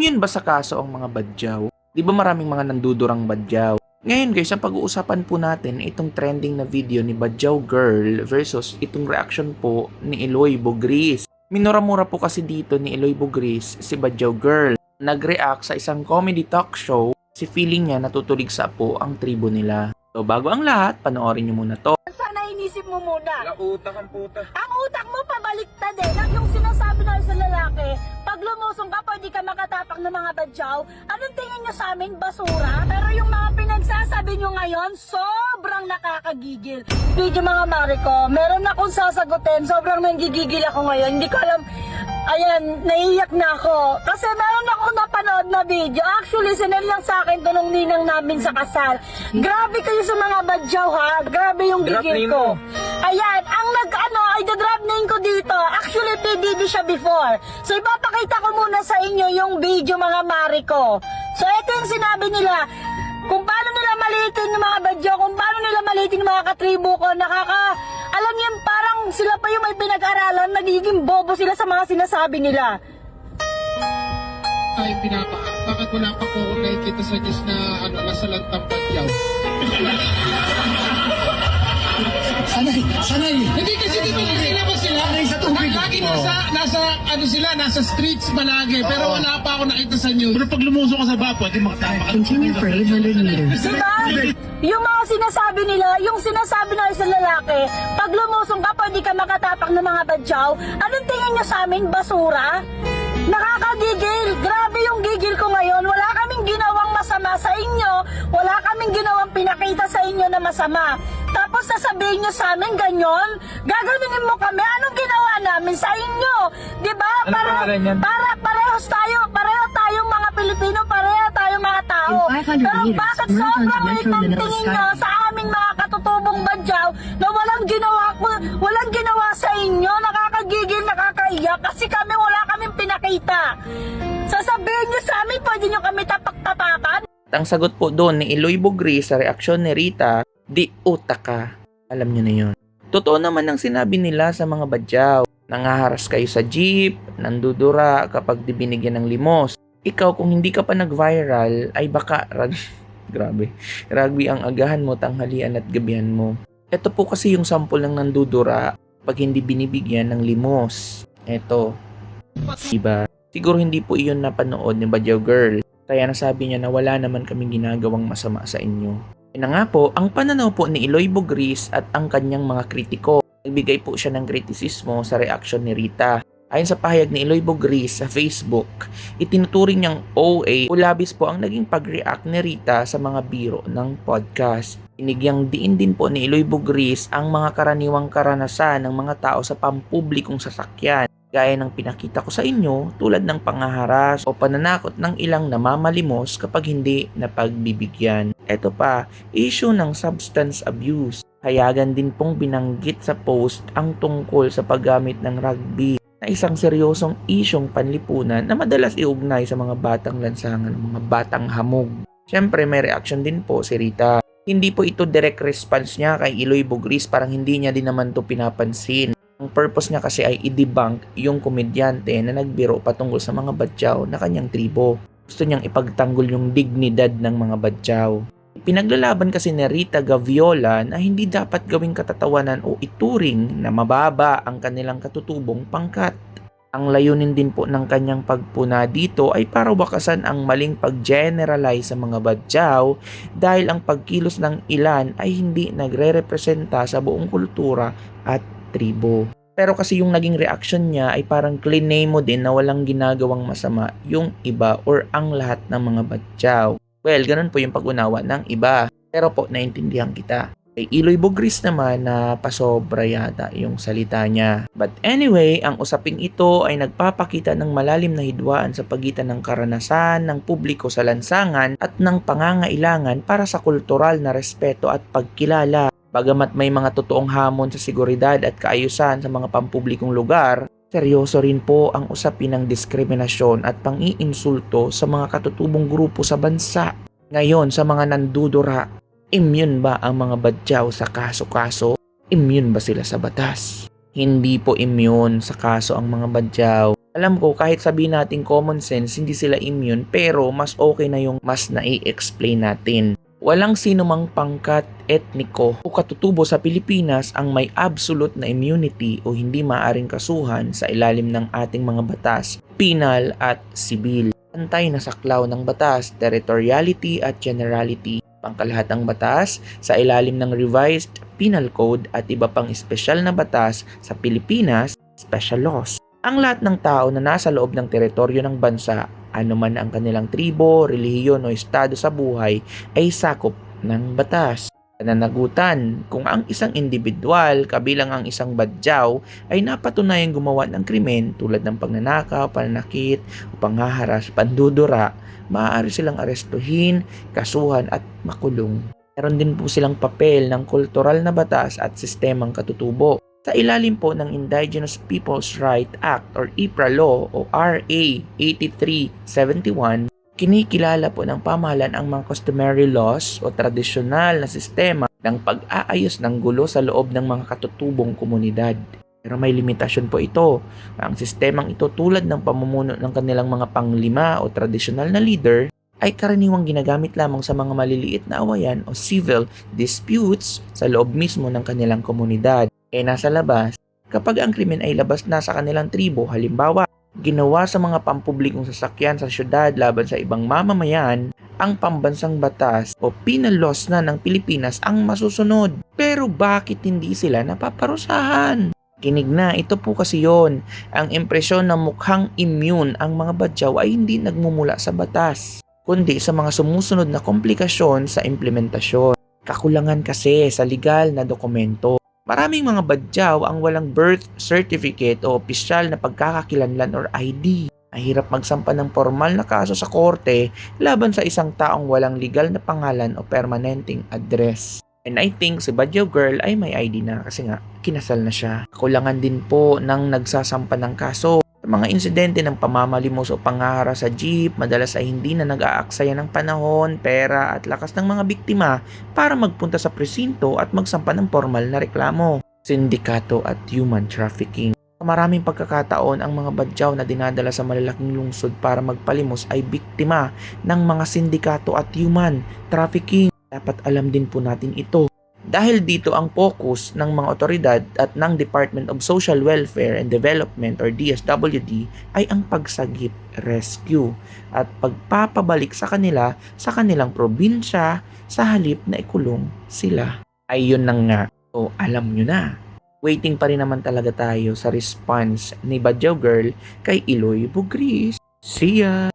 Immune ba sa kaso ang mga badyaw? Di ba maraming mga nandudurang badyaw? Ngayon guys, ang pag-uusapan po natin itong trending na video ni Badyaw Girl versus itong reaction po ni Eloy Bogris. Minura-mura po kasi dito ni Eloy Bogris si Badyaw Girl. Nag-react sa isang comedy talk show, si feeling niya natutulig sa po ang tribo nila. So bago ang lahat, panoorin niyo muna to. Sana inisip mo muna. Nautak ang puta. Ang utak mo pabaliktad eh. Yung sinasabi na sa lalaki, pag lumusong ka, pwede ka makatapak ng mga badyaw. Anong tingin nyo sa amin? Basura? Pero yung mga pinagsasabi nyo ngayon, sobrang nakakagigil. Video mga Mariko, meron akong sasagutin. Sobrang nanggigigil ako ngayon. Hindi ko alam. Ayan, naiiyak na ako. Kasi meron akong napanood na video. Actually, sinend lang sa akin to nung ninang namin sa kasal. Grabe kayo sa mga badyaw ha. Grabe yung gigil ko. Ayan, ang ay drop name ko dito. Actually, PBB siya before. So, ipapakita ko muna sa inyo yung video mga Mariko. So, ito yung sinabi nila. Kung paano nila maliitin yung mga badyaw, kung paano nila maliitin yung mga katribo ko, alam niyo, parang sila pa yung may pinag-aralan, nagiging bobo sila sa mga sinasabi nila. Ay, bakit wala pa ko nakikita sa Diyos na nasa lantang badyaw? Sanay. Hindi kasi di ba naglilabas sila? Sanay sa tubig. Lagi nasa streets palagi, pero wala pa ako nakita sa news. Pero pag lumusong ka sa baba, pwede makatapak. Continue for 800 meters. Diba? Yung mga sinasabi nila, yung sinasabi na sa lalaki, pag lumusong ka, pwede ka makatapak ng mga badyaw. Anong tingin nyo sa amin? Basura? Nakakagigil. Grabe yung gigil ko ngayon. Wala kaming ginawang masama sa inyo. Wala kaming ginawang pinakita sa inyo na masama. Tapos sasabihin nyo sa amin ganyan? Gaganunin mo kami. Anong ginawa namin sa inyo? Diba? Para pareho tayong mga Pilipino, pareho tayong mga tao. In 500 Pero meters, bakit north sobrang onto liit Metro ng Manila tingin nyo Sky. sa aming mga katutubong badyaw na walang ginawa sa inyo? Nakakagigil, nakakaiyak kasi kami wala kaming pinakita. Sasabihin nyo sa amin, pwede nyo kami tapak-tapakan? Ang sagot po doon ni Eloy Bogris sa reaksyon ni Rita, di utak ka. Alam nyo na yun. Totoo naman ang sinabi nila sa mga badyaw. Nangaharas kayo sa jeep, nandudura kapag di binigyan ng limos. Ikaw kung hindi ka pa nag-viral ay baka grabe. Rugby ang agahan mo, tanghalian at gabihan mo. Ito po kasi yung sample ng nandudura pag hindi binibigyan ng limos. Ito. Diba? Siguro hindi po iyon napanood ni Badyaw Girl. Kaya nasabi niya na wala naman kaming ginagawang masama sa inyo. Na nga po, ang pananaw po ni Eloy Bogris at ang kanyang mga kritiko. Nagbigay po siya ng kritisismo sa reaksyon ni Rita. Ayon sa pahayag ni Eloy Bogris sa Facebook, itinuturing niyang OA o labis po ang naging pag-react ni Rita sa mga biro ng podcast. Inigyang diin din po ni Eloy Bogris ang mga karaniwang karanasan ng mga tao sa pampublikong sasakyan. Gaya ng pinakita ko sa inyo tulad ng pangaharas o pananakot ng ilang namamalimos kapag hindi napagbibigyan. Ito pa, issue ng substance abuse. Hayagan din pong binanggit sa post ang tungkol sa paggamit ng rugby na isang seryosong isyong panlipunan na madalas iugnay sa mga batang lansangan, mga batang hamog. Siyempre may reaction din po si Rita. Hindi po ito direct response niya kay Eloy Bogris, parang hindi niya din naman to pinapansin. Ang purpose niya kasi ay i-debunk yung komedyante na nagbiro patungkol sa mga badyaw na kanyang tribo. Gusto niyang ipagtanggol yung dignidad ng mga badyaw. Pinaglalaban kasi ni Rita Gaviola na hindi dapat gawing katatawanan o ituring na mababa ang kanilang katutubong pangkat. Ang layunin din po ng kanyang pagpuna dito ay para wakasan ang maling pag-generalize sa mga badyaw dahil ang pagkilos ng ilan ay hindi nagre-representa sa buong kultura at tribo. Pero kasi yung naging reaction niya ay parang klinemo din na walang ginagawang masama yung iba or ang lahat ng mga badyaw. Well, ganun po yung pag-unawa ng iba. Pero po, naintindihan kita. Kay Eloy Bogris naman na pasobra yata yung salita niya. But anyway, ang usaping ito ay nagpapakita ng malalim na hidwaan sa pagitan ng karanasan ng publiko sa lansangan at ng pangangailangan para sa kultural na respeto at pagkilala. Bagamat may mga totoong hamon sa seguridad at kaayusan sa mga pampublikong lugar, seryoso rin po ang usapin ng diskriminasyon at pang-iinsulto sa mga katutubong grupo sa bansa. Ngayon, sa mga nandudura, immune ba ang mga badyaw sa kaso-kaso? Immune ba sila sa batas? Hindi po immune sa kaso ang mga badyaw. Alam ko kahit sabihin natin common sense, hindi sila immune, pero mas okay na yung mas nai-explain natin. Walang sino mang pangkat, etniko o katutubo sa Pilipinas ang may absolute na immunity o hindi maaring kasuhan sa ilalim ng ating mga batas, penal at sibil. Pantay na saklaw ng batas, territoriality at generality, pangkalahatang batas sa ilalim ng revised penal code at iba pang espesyal na batas sa Pilipinas, special laws. Ang lahat ng tao na nasa loob ng teritoryo ng bansa, anuman ang kanilang tribo, relihiyon o estado sa buhay, ay sakop ng batas. Pananagutan, kung ang isang individual, kabilang ang isang badyaw, ay napatunayang gumawa ng krimen tulad ng pagnanakaw, pananakit, o panghaharas, pandudura, maaari silang arestuhin, kasuhan at makulong. Meron din po silang papel ng kultural na batas at sistemang katutubo. Sa ilalim po ng Indigenous Peoples' Right Act or IPRA Law o RA 8371, kinikilala po ng pamahalaan ang mga customary laws o tradisyonal na sistema ng pag-aayos ng gulo sa loob ng mga katutubong komunidad. Pero may limitasyon po ito. Ang sistemang ito tulad ng pamumuno ng kanilang mga panglima o tradisyonal na leader ay karaniwang ginagamit lamang sa mga maliliit na awayan o civil disputes sa loob mismo ng kanilang komunidad. Nasa labas, kapag ang krimen ay labas na sa kanilang tribo, halimbawa, ginawa sa mga pampublikong sasakyan sa syudad laban sa ibang mamamayan, ang pambansang batas o penal laws na ng Pilipinas ang masusunod. Pero bakit hindi sila napaparusahan? Kinig na, ito po kasi yon. Ang impresyon na mukhang immune ang mga badyaw ay hindi nagmumula sa batas, kundi sa mga sumusunod na komplikasyon sa implementasyon. Kakulangan kasi sa legal na dokumento. Maraming mga badyaw ang walang birth certificate o opisyal na pagkakakilanlan or ID. Mahirap magsampa ng formal na kaso sa korte laban sa isang taong walang legal na pangalan o permanenteng address. And I think si Badyaw Girl ay may ID na kasi nga kinasal na siya. Kakulangan din po ng nagsasampa ng kaso. Sa mga insidente ng pamamalimos o panghahara sa jeep, madalas ay hindi na nag-aaksaya ng panahon, pera at lakas ng mga biktima para magpunta sa presinto at magsampa ng formal na reklamo. Sindikato at human trafficking. Sa maraming pagkakataon, ang mga badyaw na dinadala sa malalaking lungsod para magpalimos ay biktima ng mga sindikato at human trafficking. Dapat alam din po natin ito. Dahil dito ang focus ng mga otoridad at ng Department of Social Welfare and Development or DSWD ay ang pagsagip, rescue at pagpapabalik sa kanila sa kanilang probinsya sa halip na ikulong sila. Ayun na nga. O alam nyo na. Waiting pa rin naman talaga tayo sa response ni Badyaw Girl kay Eloy Bugris. See ya!